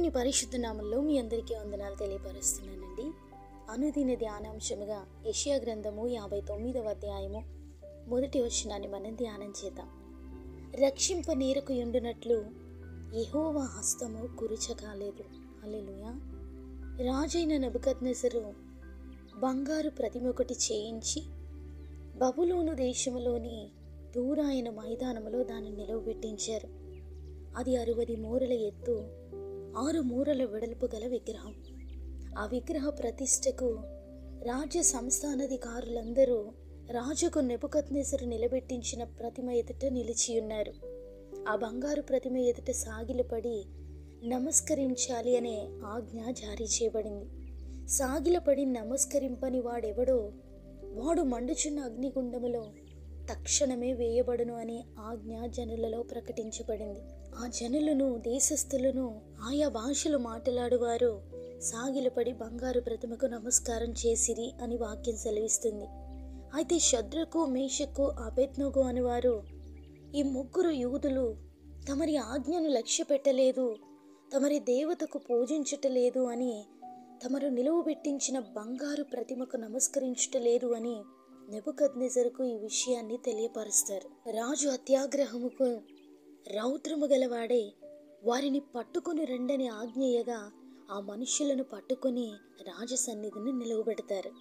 దేవుని పరిశుద్ధ నామంలో మీ అందరికీ వందనాలు తెలియపరుస్తున్నానండి. అనుదిన ధ్యానాంశముగా యెషయా గ్రంథము 59వ అధ్యాయము మొదటి వచనాన్ని మనం ధ్యానం చేద్దాం. రక్షింప నీరకు యుండునట్లు యెహోవా హస్తము కురుచ కాలేదు. హల్లెలూయా. రాజైన నెబుకద్నెజరు బంగారు ప్రతిమ ఒకటి చేయించి బబులోను దేశములోని దూరాయన మైదానములో దాన్ని నిలవబెట్టించారు. అది 60 మూరల ఎత్తు, 6 మూరల వెడల్పు గల విగ్రహం. ఆ విగ్రహ ప్రతిష్టకు రాజ్య సంస్థానాధికారులందరూ రాజుకు నెబుకద్నెజరు నిలబెట్టించిన ప్రతిమ ఎదుట నిలిచియున్నారు. ఆ బంగారు ప్రతిమ ఎదుట సాగిలపడి నమస్కరించాలి అనే ఆజ్ఞ జారీ చేయబడింది. సాగిలపడి నమస్కరింపని వాడెవడో వాడు మండుచున్న అగ్నిగుండములో తక్షణమే వేయబడును అనే ఆజ్ఞ జనులలో ప్రకటించబడింది. ఆ జనులను, దేశస్థులను, ఆయా భాషలు మాట్లాడువారు సాగిలపడి బంగారు ప్రతిమకు నమస్కారం చేసిరి అని వాక్యం సెలవిస్తుంది. అయితే షద్రకు, మేషకు, అబేద్నెగో అనేవారు, ఈ ముగ్గురు యూదులు తమరి ఆజ్ఞను లక్ష్య పెట్టలేదు, తమరి దేవతకు పూజించుటలేదు అని, తమరు నిలువబెట్టించిన బంగారు ప్రతిమకు నమస్కరించుటలేదు అని నెబుకద్నెజరుకు ఈ విషయాన్ని తెలియపరుస్తారు. రాజు అత్యాగ్రహముకు రౌద్రము గలవాడే వారిని పట్టుకొని రండని ఆజ్ఞయగా ఆ మనుష్యులను పట్టుకొని రాజసన్నిధిని నిలవబెడతారు.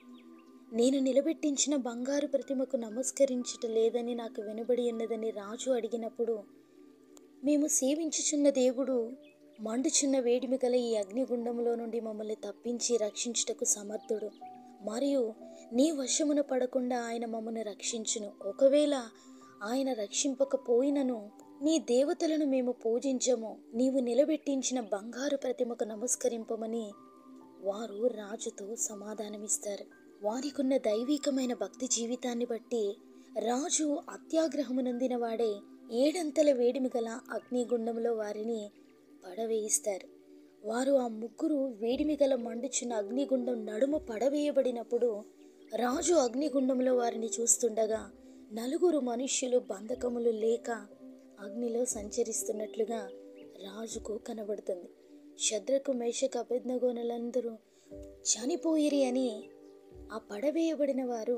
నేను నిలబెట్టించిన బంగారు ప్రతిమకు నమస్కరించుట లేదని నాకు వినబడి ఉన్నదని రాజు అడిగినప్పుడు, మేము సేవించుచున్న దేవుడు మండుచున్న వేడిమి గల ఈ అగ్నిగుండంలో నుండి మమ్మల్ని తప్పించి రక్షించుటకు సమర్థుడు, మరియు నీ వశమున పడకుండా ఆయన మమ్మల్ని రక్షించును. ఒకవేళ ఆయన రక్షింపకపోయినను నీ దేవతలను మేము పూజించము, నీవు నిలబెట్టించిన బంగారు ప్రతిమకు నమస్కరింపమని వారు రాజుతో సమాధానమిస్తారు. వారికున్న దైవికమైన భక్తి జీవితాన్ని బట్టి రాజు అత్యాగ్రహమునందిన వాడే 7 అంతల వేడిమి గల అగ్నిగుండంలో వారిని పడవేయిస్తారు. వారు ఆ ముగ్గురు వేడిమి గల మండుచున్న అగ్నిగుండం నడుమ పడవేయబడినప్పుడు రాజు అగ్నిగుండంలో వారిని చూస్తుండగా 4 మనుష్యులు బంధకములు లేక అగ్నిలో సంచరిస్తున్నట్లుగా రాజుకు కనబడుతుంది. షద్రకు, మేషకు, అబేద్నెగోలందరూ చనిపోయిరి అని ఆ పడవేయబడిన వారు,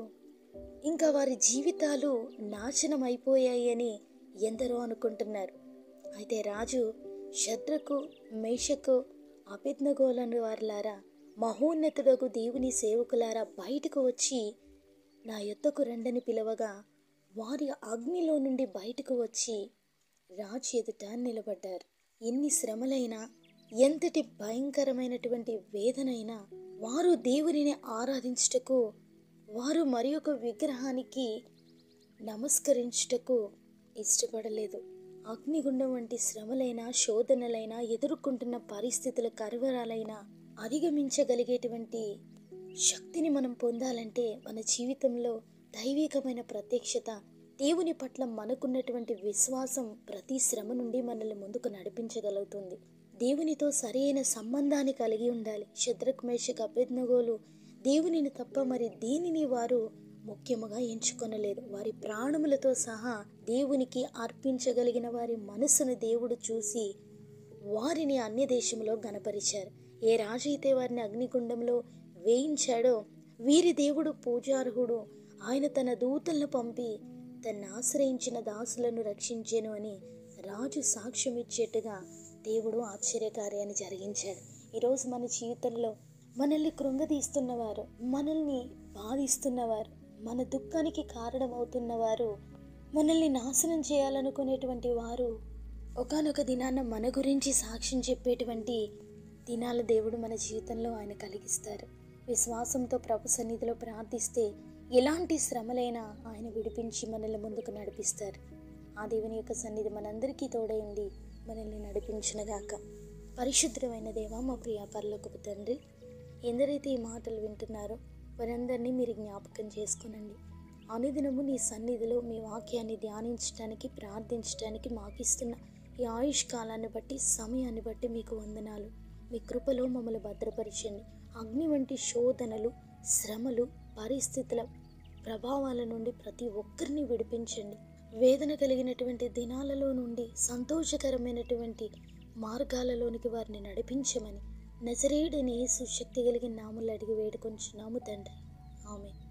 ఇంకా వారి జీవితాలు నాశనం అయిపోయాయి అని ఎందరో అనుకుంటున్నారు. అయితే రాజు షద్రకు, మేషకు, అబేద్నెగోలను వారులారా, మహోన్నతుడగు దేవుని సేవకులారా, బయటకు వచ్చి నా యొద్దకు రండని పిలవగా వారి అగ్నిలో నుండి బయటకు వచ్చి రాజు ఎదుట నిలబడ్డారు. ఎన్ని శ్రమలైనా, ఎంతటి భయంకరమైనటువంటి వేదనైనా వారు దేవునిని ఆరాధించుటకు, వారు మరి ఒక విగ్రహానికి నమస్కరించుటకు ఇష్టపడలేదు. అగ్నిగుండం వంటి శ్రమలైనా, శోధనలైనా, ఎదుర్కొంటున్న పరిస్థితుల కరువరాలైనా అధిగమించగలిగేటువంటి శక్తిని మనం పొందాలంటే మన జీవితంలో దైవికమైన ప్రత్యక్షత, దేవుని పట్ల మనకున్నటువంటి విశ్వాసం ప్రతి శ్రమ నుండి మనల్ని ముందుకు నడిపించగలుగుతుంది. దేవునితో సరైన సంబంధాన్ని కలిగి ఉండాలి. షద్రకు, మేషకు, అబేద్నెగోలు దేవునిని తప్ప మరి దేనిని వారు ముఖ్యముగా ఎంచుకొనలేదు. వారి ప్రాణములతో సహా దేవునికి అర్పించగలిగిన వారి మనసును దేవుడు చూసి వారిని అన్య దేశంలో గణపరిచారు. ఏ రాజు అయితే వారిని అగ్నిగుండంలో వేయించాడో వీరి దేవుడు పూజార్హుడు, ఆయన తన దూతలను పంపి తను ఆశ్రయించిన దాసులను రక్షించెను అని రాజు సాక్ష్యం ఇచ్చేట్టుగా దేవుడు ఆశ్చర్యకార్యాన్ని జరిగించాడు. ఈరోజు మన జీవితంలో మనల్ని కృంగదీస్తున్నవారు, మనల్ని బాధిస్తున్నవారు, మన దుఃఖానికి కారణమవుతున్నవారు, మనల్ని నాశనం చేయాలనుకునేటువంటి వారు ఒకానొక దినాన మన గురించి సాక్ష్యం చెప్పేటువంటి దినాల దేవుడు మన జీవితంలో ఆయన కలిగిస్తారు. విశ్వాసంతో ప్రభు సన్నిధిలో ప్రార్థిస్తే ఎలాంటి శ్రమలైనా ఆయన విడిపించి మనల్ని ముందుకు నడిపిస్తారు. ఆ దేవుని యొక్క సన్నిధి మనందరికీ తోడైంది మనల్ని నడిపించునుగాక. పరిశుద్ధమైన దేవ, మా ప్రియ పరలోకపు తండ్రి, ఎందరైతే ఈ మాటలు వింటున్నారో వారందరినీ మీరు జ్ఞాపకం చేసుకునండి. అనుదినము నీ సన్నిధిలో మీ వాక్యాన్ని ధ్యానించడానికి, ప్రార్థించడానికి మాకు ఇస్తున్న ఈ ఆయుష్ కాలాన్ని బట్టి, సమయాన్ని బట్టి మీకు వందనాలు. మీ కృపలో మమ్మల్ని భద్రపరచండి. అగ్ని వంటి శోధనలు, శ్రమలు, పరిస్థితుల ప్రభావాల నుండి ప్రతి ఒక్కరిని విడిపించండి. వేదన కలిగినటువంటి దినాలలో నుండి సంతోషకరమైనటువంటి మార్గాలలోనికి వారిని నడిపించమని నజరేయుడైన యేసు శక్తి కలిగిన నామములో అడిగి వేడుకొంచున్నాము తండ్రి. ఆమేన్.